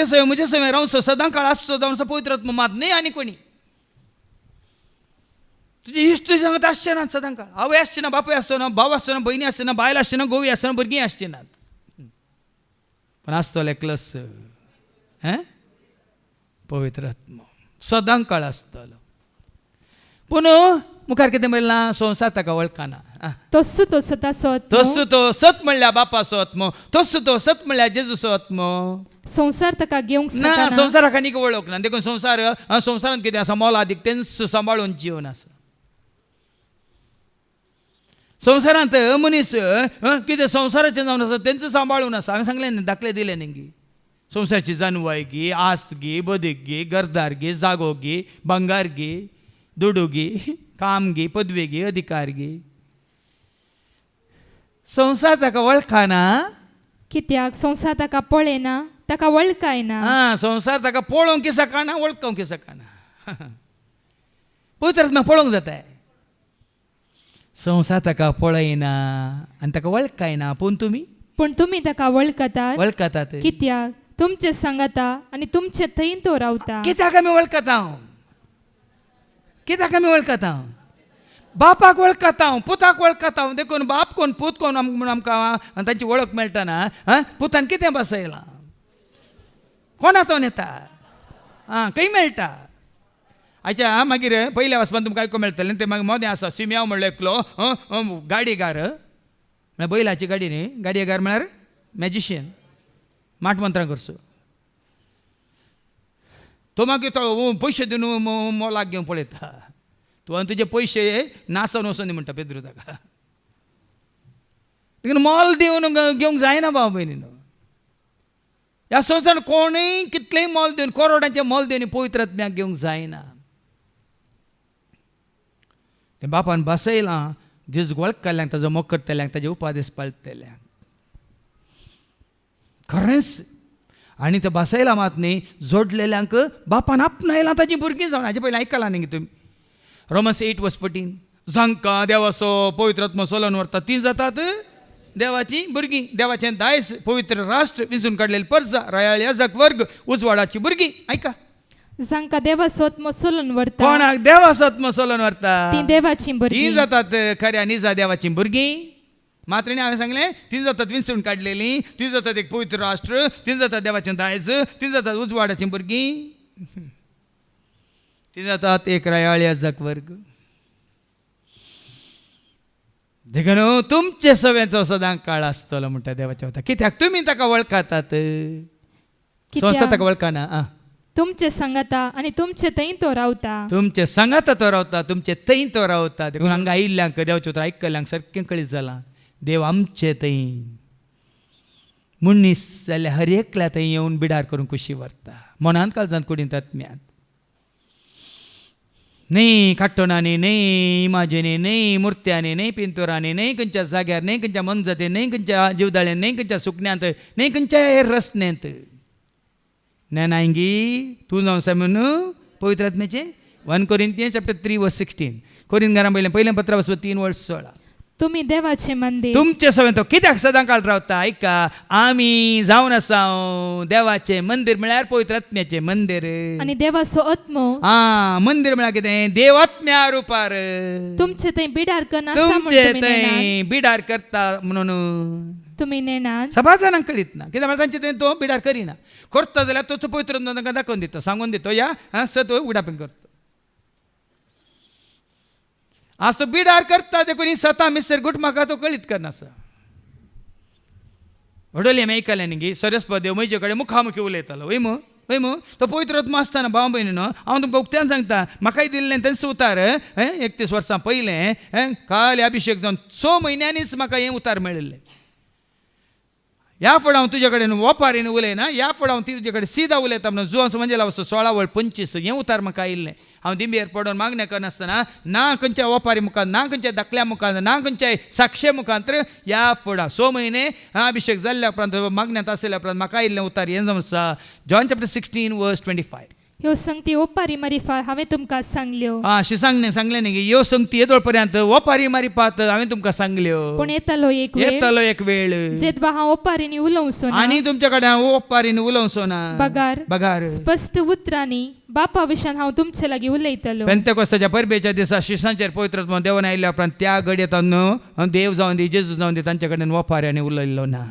मुझे सवय राहून सदां काळ आसचो जावन पवित्र आत्मा मात न्ही आनी कोणी. तुझे इश्ट तुजे सांगत आसचे नात सदां काळ. आवय आसचे ना, बापूय आसचो ना, भाव आसचो ना, भयणी आसचे ना, बायल आसचे ना, घोवी आसचे ना, भुरगीं आसचे नात. पण आसतले क्लस पवित्र आत्मा सदां काळ आसतलो. पूण मुखार कितें म्हणलां, संवसार ताका वळखना. तस्सो तो सताचो आत्मो, तस्सो तो सत म्हणल्यार बापाचो आत्मो, तस्सो तो सत म्हणल्यार जेजूचो आत्मो. संसार ताका घेवंक ना, शकना. संवसाराक आनीक वळख ना. देखून संवसारांत कितें आसा, मोलादीक तेंच सांबाळून जीवन आसा. संवसारांत मनीस कितें संवसाराचें जावन आसा तेंच सांबाळून आसा. हांवें सांगलें न्ही, दाखले दिले न्ही. संवसाराची जानवाय गी, आस्त गी, बदक गी, घरदार गी, जागो गी, भांगार गी, दुडू गी, काम गी, पदवी गी, अधिकार गी. संवसार ताका वळखना. कित्याक संसार ताका पळयना, ताका वळखायना. संवसार ताका पळोवंक सकना, वळखूंक सकना. पवित्र आत्मा पळोवंक जाता. संवसार ताका पळयना आनी ताका वळखायना, पूण तुमी ताका वळखतात. कित्याक तुमचे सांगाता आनी तुमचे थंय तो रावता. कित्याक आमी वळखता? कित्याक आमी वळखता? बापाक वळखता, पुताक वळखता. देखून बाप कोण, पूत कोण म्हूण आमकां तांची वळख मेळटना पुतान कितें बसयलां, कोणाचो नेता खंय मेळटा. अच्छा, मागीर पयल्या वचपान तुमकां आयकूंक मेळटलें. तें मागीर मोदें आसा, सिम्याव म्हणलो एकलो गाडीगार, म्हळ्यार बैलाची गाडी न्ही, गाडयेगार म्हळ्यार मॅजिशियन, माटमंत्रां करचो. तो मागीर तो पयशे दिवन मोलाक घेवन पळयता. तूं तुजे पयशे नासन वचून म्हणटा पेद्रू ताका. देखून मोल दिवन घेवंक जायना भाव भयणीनो. ह्या संवसारांत कोणूय कितलेंय मोल दिवन, करोडांचें मोल दिवन पवित्र आत्म्याक घेवंक जायना. तें बापान बसयलां जेजू वळखल्यांक, ताजो मोग करतल्यांक, ताजे उपादेश पाळटल्यांक. खरेंच. आनी तें बसयलां मात न्ही, जोडलेल्यांक बापान आपणायलां ताजी भुरगीं जावन. हाजे पयलीं आयकलां न्ही तुमी रोमन्स 8:14, जांकां देवाचो पवित्र आत्मा चलोवन व्हरता तीं जातात देवाची भुरगीं. देवाचें दायज, पवित्र राष्ट्र, विंचून काडलेली परजा, रायाळ याजक वर्ग, उजवाडाची भुरगीं. आयका, जांकां देवाचो आत्मो चलोवन व्हरता. कोणाक देवाचो आत्मा चलोवन व्हरता तीं देवाचीं तीं भुरगीं जातात खऱ्या निजा देवाचीं भुरगीं. मात्र हांवें सांगलें, तीं जातात विंचून काडलेलीं, तीं जातात एक पवित्र राष्ट्र, तीं जातात देवाचें दायज, तीं जातात उजवाडाचीं भुरगीं, तीं जातात एक रायाळ याजक वर्ग. देखून तुमचे सवेचो सदां काळ आसतलो म्हणटा देवाचें वता. कित्याक तुमी ताका वळखतात, संवसार ताका वळखना. तुमचे सांगाता आनी तुमचे थंय तो रावता. तुमचे सांगाता तो रावता, तुमचे थंय तो रावता. देखून हांगा आयिल्ल्यांक, देवाचें उतर आयकल्ल्यांक सारकें कळीत जालां, देव आमचे थंय मनीस जाल्यार हर एकल्या थंय येवन बिडार करून कुशी व्हरता. मनांत काळजांत कुडींत आत्म्यांत. न्ही काट्टोनांनी, न्ही इमाजिनी, न्ही मुर्त्यांनी, न्ही पिंतुरांनी, न्ही खंयच्या जाग्यार, न्ही खंयच्या मनजतेन, न्ही खंयच्या जीवदाळ्यान, न्ही खंयच्या सुकण्यांत, न्ही खंयच्या हेर रस्त्यांत. नेनांगी तूं जावन आसा म्हणून पवित्र आत्म्याचें. 1 Corinthians 3:16. कोरिंथकारां पयलें पत्र 3:16. तुमी देवाचें मंदीर, तुमचे सवय तो कित्याक सदां काळ रावता. आयका, आमी जावन आसा देवाचें मंदीर, म्हळ्यार पवित्र आत्म्याचें मंदीर. आनी देवाचो आत्मो मंदीर म्हळ्यार कितें, देव आत्म्या रुपार तुमचे थंय बिडार करना. तुमचे थंय बिडार करता म्हणून तुमी नेणात. सभा जाणांक कळीत ना. कित्याक म्हळ्यार तांचे थंय तो बिडार करिना. करता जाल्यार तोच पवित्र आत्मा तांकां दाखोवन दिता, सांगून दिता, या सत उडापण करता. आज तो बिडार करता, देखून ही सता मिस्टर गुट म्हाका तो कळीत करनासा. व्हडोली आमी आयकलें न्ही, सरस्वती देव म्हजे कडेन मुखामुखी उलयतालो. वय मू तो पवित्र आत्मा आसतना भाव भयणीनो, हांव तुमकां उक्त्यान सांगता, म्हाकाय दिल्लें तेंच उतार 31 वर्सां पयलें काल अभिशेक जावन 6 म्हयन्यांनीच म्हाका हें उतार मेळिल्लें. ह्या फुडें हांव तुजे कडेन ओपारीन उलयना, ह्या फुडें हांव तुजे कडेन सीदा उलयता म्हणून जुवांस म्हणजे 16:25 हें उतार म्हाका आयिल्लें. हांव दिंबेर पडोवन मागण्या करनासतना ना खंयच्या ओपारी मुखार, ना खंयच्या धाकल्या मुखार, ना खंयच्या साक्षे मुखांतर ह्या फुडें 6 म्हयने अभिशेक जाल्ल्या उपरांत मागण्यांत आसल्या उपरांत म्हाका आयिल्लें उतार हें जावन आसा. जॉन 16:25. ह्यो संगती ओपारी मारी फा हांवें तुमकां सांगल्यो. अशी सांगले न्ही की यो संगती येदोळ पर्यंत ओपारी मारी पात हांवें तुमकां सांगल्यो. पूण येतालो एक वेळ येतलो एक वेळ जेदवा हांव ओपारीनी उलोवचो ना. आणि तुमच्या कडेन ओपारीन उलोवचो ना. बगार स्पष्ट उतरांनी बापा विशयान हांव तुमचे लागीं उलयतलो. पेंतेकोस्ताच्या परबेच्या दिसा शिसांचेर पवित्र आत्मा देवान आयिल्ल्या उपरांत त्या घडयेत देव जावन दी जेजू जावन दी तांचे कडेन ओपाऱ्यांनी उलयल्लो ना.